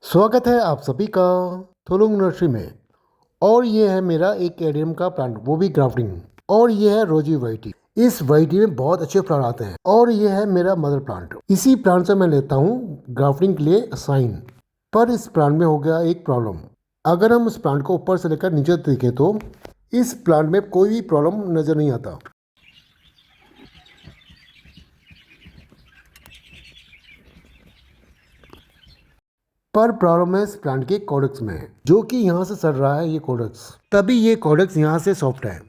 स्वागत है आप सभी का थोलुंग नर्सरी में। और ये है मेरा एक एडियम का प्लांट, वो भी ग्राफ्टिंग। और ये है रोजी वाइटी। इस वाइटी में बहुत अच्छे फ्लावर आते हैं। और ये है मेरा मदर प्लांट। इसी प्लांट से मैं लेता हूँ ग्राफ्टिंग के लिए साइन। पर इस प्लांट में हो गया एक प्रॉब्लम। अगर हम इस प्लांट को ऊपर से लेकर नीचे देखें तो इस प्लांट में कोई भी प्रॉब्लम नजर नहीं आता। पर प्रॉब्लम है इस प्लांट के कॉर्डेक्स में, जो कि यहाँ से सड़ रहा है। ये कॉर्डेक्स, तभी ये कॉर्डेक्स यहाँ से सॉफ्ट है।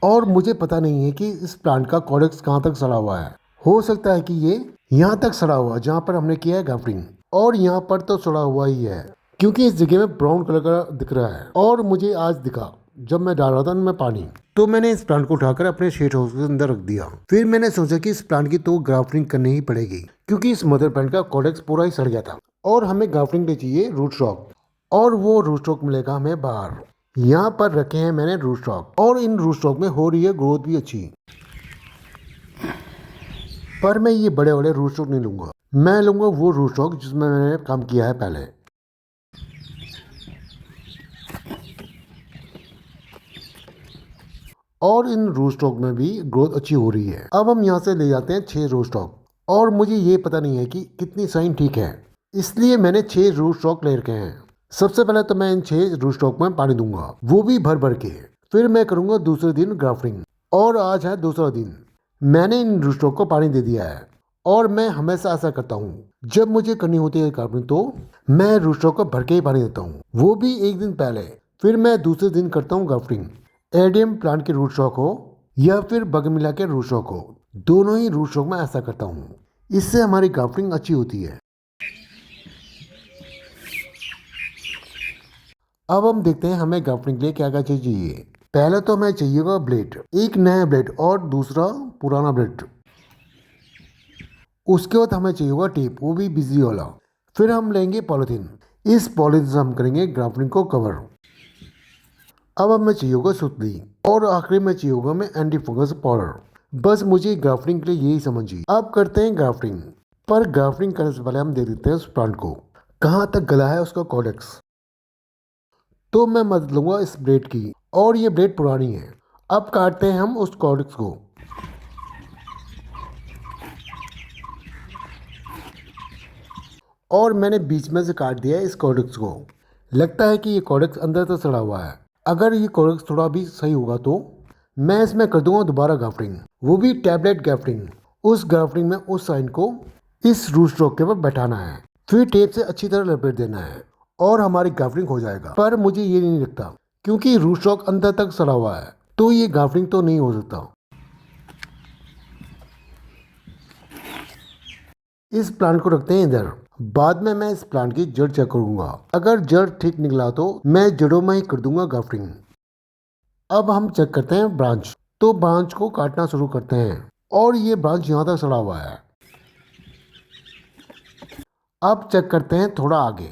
और मुझे पता नहीं है कि इस प्लांट का कॉर्डेक्स कहाँ तक सड़ा हुआ है। हो सकता है कि ये यहाँ तक सड़ा हुआ जहाँ पर हमने किया है ग्राफ्टिंग। और यहाँ पर तो सड़ा हुआ ही है, क्योंकि इस जगह में ब्राउन कलर का दिख रहा है। और मुझे आज दिखा जब मैं डाल रहा था इनमें पानी, तो मैंने इस प्लांट को उठाकर अपने शेड हाउस के अंदर रख दिया। फिर मैंने सोचा कि इस प्लांट की तो ग्राफ्टिंग करनी ही पड़ेगी, क्योंकि इस मदर प्लांट का कॉर्डेक्स पूरा ही सड़ गया था। और हमें ग्राफ्टिंग के चाहिए रूट स्टॉक, और वो रूट स्टॉक मिलेगा हमें बाहर। यहाँ पर रखे हैं मैंने रूट स्टॉक, और इन रूट स्टॉक में हो रही है ग्रोथ भी अच्छी। पर मैं ये बड़े बड़े रूट स्टॉक नहीं लूंगा, मैं लूंगा वो रूट स्टॉक जिसमें मैंने काम किया है पहले। और इन रूट स्टॉक में भी ग्रोथ अच्छी हो रही है। अब हम यहाँ से ले जाते हैं 6 रूट स्टॉक। और मुझे ये पता नहीं है कि कितनी साइन ठीक है, इसलिए मैंने 6 रूट स्टॉक ले रखे हैं। सबसे पहले तो मैं इन 6 रूट स्टॉक में पानी दूंगा, वो भी भर भर के। फिर मैं करूंगा दूसरे दिन ग्राफ्टिंग, और आज है दूसरा दिन। मैंने इन रूट स्टॉक को पानी दे दिया है। और मैं हमेशा ऐसा करता हूँ, जब मुझे करनी होती है ग्राफ्टिंग तो मैं रूट स्टॉक को भर के ही पानी देता हूँ, वो भी एक दिन पहले। फिर मैं दूसरे दिन करता हूँ ग्राफ्टिंग। एडियम प्लांट के रूट स्टॉक हो या फिर बगमिला के रूट स्टॉक हो, दोनों ही रूट स्टॉक में ऐसा करता हूँ। इससे हमारी ग्राफ्टिंग अच्छी होती है। अब हम देखते हैं हमें ग्राफ्टिंग के लिए क्या क्या चाहिए। पहले तो हमें चाहिएगा ब्लेड, एक नया ब्लेड और दूसरा पुराना ब्लेड। उसके बाद हमें चाहिएगा टेप, वो भी बिजी वाला। फिर हम लेंगे पॉलिथीन, इस पॉलिथीन से हम करेंगे ग्राफ्टिंग को कवर। अब हमें चाहिए होगा सुतली, और आखिरी में चाहिए होगा हमें एंटी फंगस पाउडर। बस मुझे ग्राफ्टिंग के लिए यही समझिए। अब करते हैं ग्राफ्टिंग। पर ग्राफ्टिंग करने से पहले हम देख देते हैं उस प्लांट को कहाँ तक गला है उसका कॉर्डेक्स। तो मैं मदद लूंगा इस ब्लेड की, और ये ब्लेड पुरानी है। अब काटते हैं हम उस कॉर्डेक्स को। और मैंने बीच में से काट दिया है इस कॉर्डेक्स को। लगता है कि ये कॉर्डेक्स अंदर तक सड़ा हुआ है। अगर ये कॉर्डेक्स थोड़ा भी सही होगा तो मैं इसमें कर दूंगा दोबारा ग्राफ्टिंग, वो भी टैबलेट ग्राफ्टिंग। उस ग्राफ्टिंग में उस साइन को इस रूट स्टॉक के ऊपर बैठाना है, फिर टेप से अच्छी तरह लपेट देना है, और हमारी ग्राफ्टिंग हो जाएगा। पर मुझे ये नहीं लगता, क्योंकि रूट स्टॉक अंदर तक सड़ा हुआ है, तो ये ग्राफ्टिंग तो नहीं हो सकता। इस प्लांट को रखते हैं इधर। बाद में मैं इस प्लांट की जड़ चेक करूंगा। अगर जड़ ठीक निकला तो मैं जड़ों में ही कर दूंगा ग्राफ्टिंग। अब हम चेक करते हैं ब्रांच। तो ब्रांच को काटना शुरू करते हैं, और ये ब्रांच यहाँ तक सड़ा हुआ है। अब चेक करते हैं थोड़ा आगे।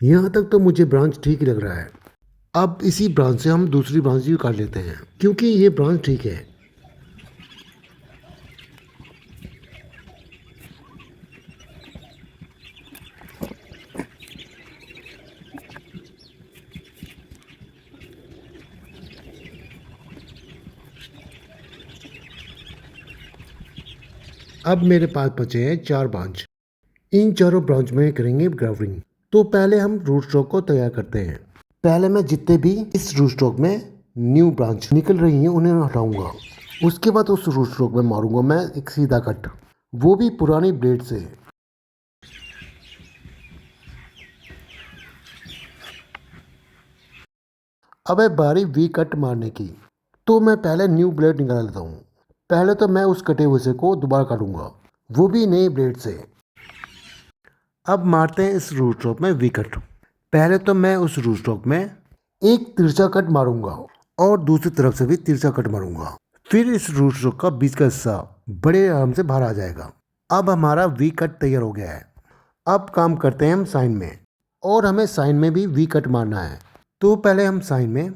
यहाँ तक तो मुझे ब्रांच ठीक ही लग रहा है। अब इसी ब्रांच से हम दूसरी ब्रांच भी काट लेते हैं, क्योंकि ये ब्रांच ठीक है। अब मेरे पास बचे हैं 4 ब्रांच। इन चारों ब्रांच में करेंगे ग्राफ्टिंग। तो पहले हम रूट स्टॉक को तैयार करते हैं। पहले मैं जितने भी इस रूट स्टॉक में न्यू ब्रांच निकल रही हैं उन्हें हटाऊंगा। उसके बाद उस रूट स्टॉक में मारूंगा मैं एक सीधा कट, वो भी पुरानी ब्लेड से। अब है बारी वी कट मारने की। तो मैं पहले न्यू ब्लेड निकाल लेता हूँ। पहले तो मैं उस कटे हुए से को दोबारा काटूंगा, वो भी नए ब्लेड से। अब मारते हैं इस रूट स्टॉक में वी कट। पहले तो मैं उस रूट स्टॉक में एक तिरछा कट मारूंगा, और दूसरी तरफ से भी तिरछा कट मारूंगा। फिर इस रूट स्टॉक का बीच का हिस्सा बड़े आराम से बाहर आ जाएगा। अब हमारा वी कट तैयार हो गया है। अब काम करते हैं हम साइन में, और हमें साइन में भी वी कट मारना है। तो पहले हम साइन में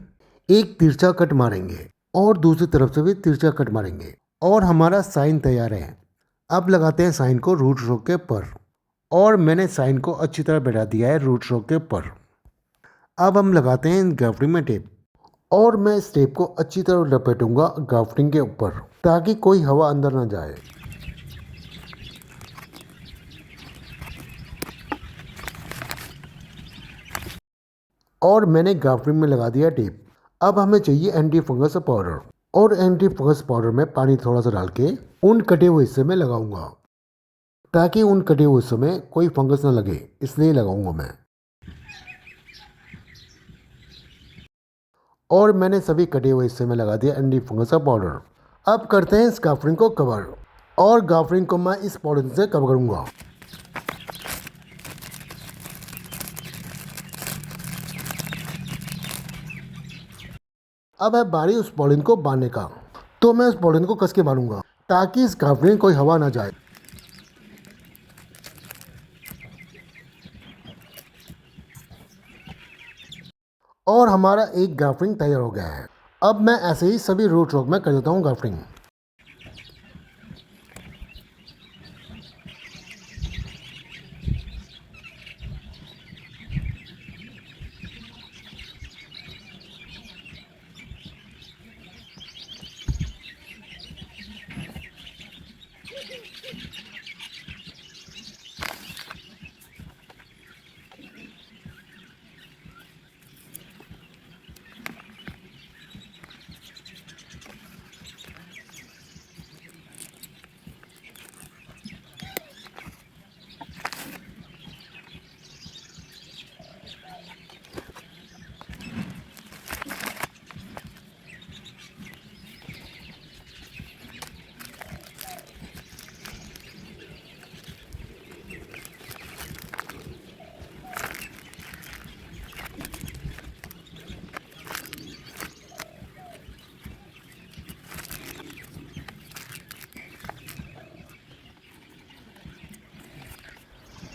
एक तिरछा कट मारेंगे, और दूसरी तरफ से भी तिरछा कट मारेंगे और हमारा साइन तैयार है। अब लगाते हैं साइन को रूट स्ट्रोक के ऊपर और मैंने साइन को अच्छी तरह बैठा दिया है रूट स्ट्रोक के ऊपर। अब हम लगाते हैं ग्राफ्टिंग में टेप और मैं इस टेप को अच्छी तरह लपेटूंगा ग्राफ्टिंग के ऊपर ताकि कोई हवा अंदर ना जाए। और मैंने ग्राफ्टिंग में लगा दिया टेप। अब हमें चाहिए एंटी फंगस पाउडर और एंटी फंगस पाउडर में पानी थोड़ा सा डाल के उन कटे हुए हिस्से में लगाऊंगा ताकि उन कटे हुए हिस्सों में कोई फंगस ना लगे, इसलिए लगाऊंगा मैं। और मैंने सभी कटे हुए हिस्से में लगा दिया एंटी फंगस का पाउडर। अब करते हैं इस ग्राफ्टिंग को कवर और ग्राफ्टिंग को मैं इस पॉलिथीन से कवर करूंगा। अब है बारी उस पॉलिथीन को बांधने का, तो मैं उस पॉलिथीन को कस के बांधूंगा ताकि इस ग्राफ्टिंग में कोई हवा ना जाए। और हमारा एक ग्राफ्टिंग तैयार हो गया है। अब मैं ऐसे ही सभी रूट स्ट्रोक में कर देता हूँ ग्राफ्टिंग।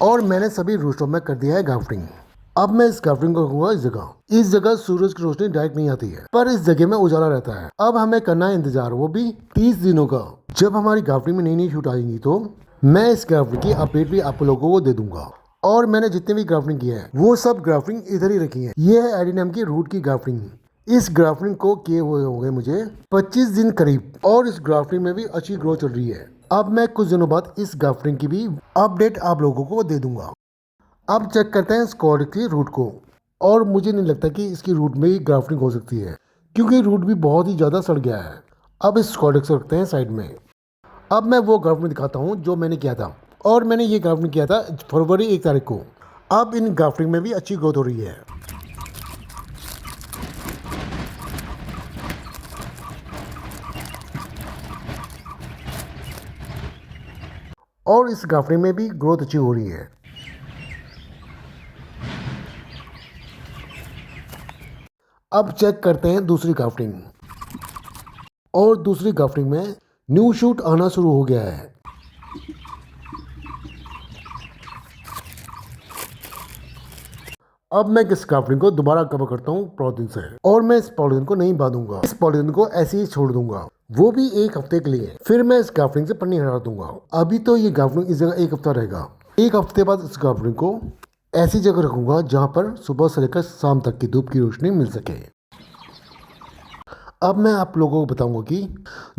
और मैंने सभी रूस्टों में कर दिया है ग्राफ्टिंग। अब मैं इस ग्राफ्टिंग को रखूंगा इस जगह सूरज की रोशनी डायरेक्ट नहीं आती है, पर इस जगह में उजाला रहता है। अब हमें करना है इंतजार, वो भी 30 दिनों का। जब हमारी ग्राफ्टिंग में नई नई शूट आएंगी तो मैं इस ग्राफ्टिंग की अपडेट भी आप लोगों को दे दूंगा। और मैंने जितने भी ग्राफ्टिंग किए हैं वो सब ग्राफ्टिंग इधर ही रखी है। ये है एडिनियम की रूट की ग्राफ्टिंग। इस ग्राफ्टिंग को किए हुए हो गए मुझे 25 दिन करीब और इस ग्राफ्टिंग में भी अच्छी ग्रोथ चल रही है। अब मैं कुछ दिनों बाद इस ग्राफ्टिंग की भी अपडेट आप लोगों को दे दूंगा। अब चेक करते हैं स्क्वाड की रूट को, और मुझे नहीं लगता कि इसकी रूट में ही ग्राफ्टिंग हो सकती है क्योंकि रूट भी बहुत ही ज़्यादा सड़ गया है। अब इस स्क्वाड को रखते हैं साइड में। अब मैं वो ग्राफ्टिंग दिखाता हूँ जो मैंने किया था, और मैंने ये ग्राफ्टिंग किया था फरवरी 1 तारीख को। अब इन ग्राफ्टिंग में भी अच्छी ग्रोथ हो रही है। और इस ग्राफ्टिंग में भी ग्रोथ अच्छी हो रही है। अब चेक करते हैं दूसरी ग्राफ्टिंग, और दूसरी ग्राफ्टिंग में न्यू शूट आना शुरू हो गया है। अब मैं इस ग्राफ्टिंग को दोबारा कवर करता हूँ पॉलिथीन से, और मैं इस पॉलिथीन को नहीं बांधूंगा, इस पॉलिथीन को ऐसे ही छोड़ दूंगा, वो भी 1 हफ्ते के लिए। फिर मैं इस ग्राफ्टिंग से पन्नी हटा दूंगा। अभी तो ये ग्राफ्टिंग इस जगह 1 हफ्ता रहेगा। 1 हफ्ते बाद इस ग्राफ्टिंग को ऐसी जगह रखूंगा जहाँ पर सुबह से लेकर शाम तक की धूप की रोशनी मिल सके। अब मैं आप लोगों को बताऊंगा कि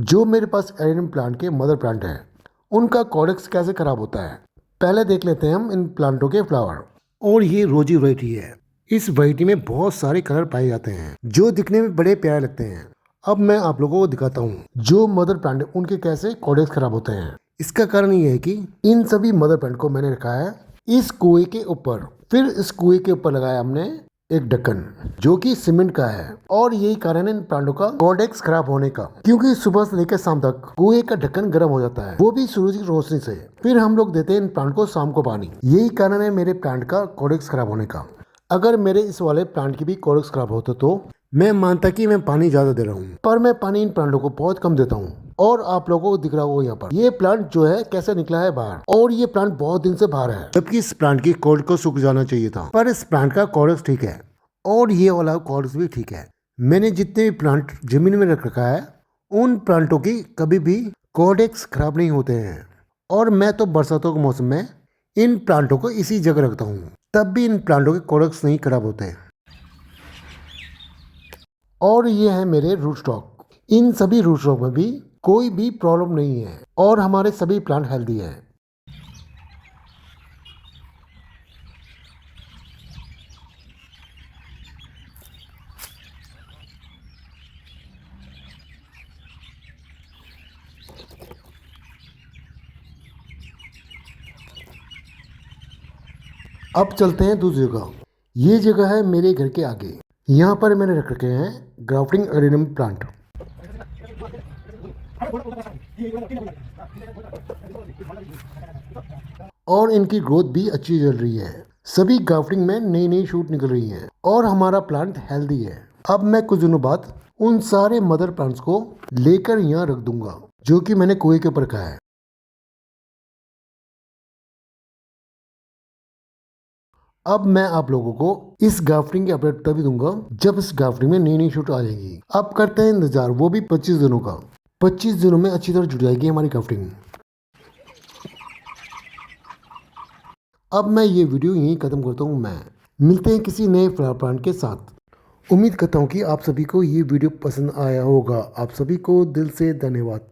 जो मेरे पास एडेनियम प्लांट के मदर प्लांट हैं उनका कॉडेक्स कैसे खराब होता है। पहले देख लेते हैं हम इन प्लांटों के फ्लावर। और ये रोजी वैरायटी है। इस वैरायटी में बहुत सारे कलर पाए जाते हैं जो दिखने में बड़े प्यारे लगते हैं। अब मैं आप लोगों को दिखाता हूँ जो मदर प्लांट उनके कैसे कॉडेक्स खराब होते हैं। इसका कारण ये है कि इन सभी मदर प्लांट को मैंने रखा है इस कुएं के ऊपर। फिर इस कुएं के ऊपर लगाया हमने एक ढक्कन जो कि सीमेंट का है, और यही कारण है इन प्लांटों का कॉडेक्स खराब होने का, क्योंकि सुबह से लेकर शाम तक कुएं का ढक्कन गर्म हो जाता है, वो भी सूरज की रोशनी से। फिर हम लोग देते हैं इन प्लांट को शाम को पानी। यही कारण है मेरे प्लांट का कॉडेक्स खराब होने का। अगर मेरे इस वाले प्लांट की भी कॉडेक्स खराब होता तो मैं मानता कि मैं पानी ज्यादा दे रहा हूँ, पर मैं पानी इन प्लांटों को बहुत कम देता हूँ। और आप लोगों को दिख रहा होगा यहाँ पर ये प्लांट जो है कैसे निकला है बाहर, और ये प्लांट बहुत दिन से बाहर है, जबकि इस प्लांट की कॉर्ड को सूख जाना चाहिए था। पर इस प्लांट का कॉर्ड्स ठीक है और ये वाला कॉर्ड्स भी ठीक है, मैंने जितने भी प्लांट जमीन में रख रखा है उन प्लांटों की कभी भी कॉर्डेक्स खराब नहीं होते हैं। और मैं तो बरसातों के मौसम में इन प्लांटों को इसी जगह रखता हूँ, तब भी इन प्लांटों के कॉर्डेक्स नहीं खराब होते। और ये है मेरे रूट स्टॉक। इन सभी रूट स्टॉक में भी कोई भी प्रॉब्लम नहीं है और हमारे सभी प्लांट हेल्दी हैं। अब चलते हैं दूसरी जगह। ये जगह है मेरे घर के आगे। यहाँ पर मैंने रख रखे हैं ग्राफ्टिंग एडेनियम प्लांट। और इनकी ग्रोथ भी अच्छी चल रही है। सभी ग्राफ्टिंग में नई नई शूट निकल रही हैं और हमारा प्लांट हेल्दी है। अब मैं कुछ दिनों बाद उन सारे मदर प्लांट्स को लेकर यहाँ रख दूंगा जो कि मैंने कुएं के ऊपर रखा है। अब मैं आप लोगों को इस ग्राफ्टिंग की अपडेट तभी दूंगा जब इस ग्राफ्टिंग में नई नई शूट आ जाएगी। अब करते हैं इंतजार, वो भी 25 दिनों का। 25 दिनों में अच्छी तरह जुड़ जाएगी हमारी ग्राफ्टिंग। अब मैं ये वीडियो यहीं ख़त्म करता हूँ। मैं मिलते हैं किसी नए फ्लावर प्लांट के साथ। उम्मीद करता हूँ कि आप सभी को ये वीडियो पसंद आया होगा। आप सभी को दिल से धन्यवाद।